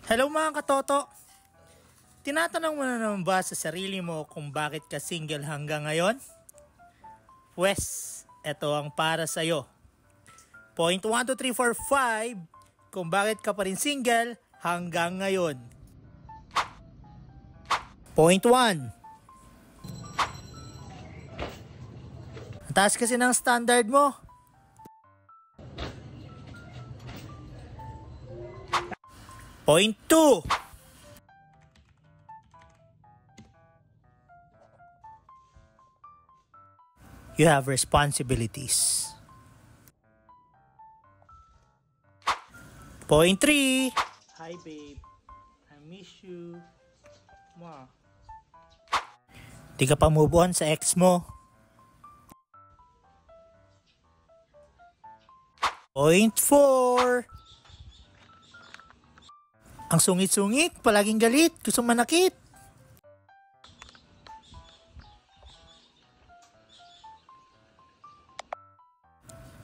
Hello mga katoto! Tinatanong mo na naman ba sa sarili mo kung bakit ka single hanggang ngayon? Pwes, ito ang para sa'yo. Point 1, 2, 3, 4, 5 kung bakit ka pa rin single hanggang ngayon. Point 1. Ang taas kasi ng standard mo. Point 2. You have responsibilities. Point 3. Hi babe, I miss you. Ma. Di ka pa move on sa ex mo. Point 4. Ang sungit-sungit, palaging galit, gusto manakit.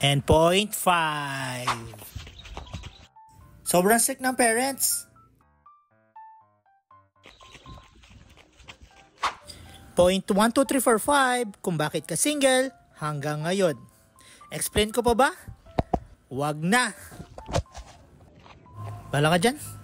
And point 5. Sobrang strict ng parents. Point 1, 2, 3, 4, 5 kung bakit ka single hanggang ngayon. Explain ko pa ba? Wag na. Bala ka dyan.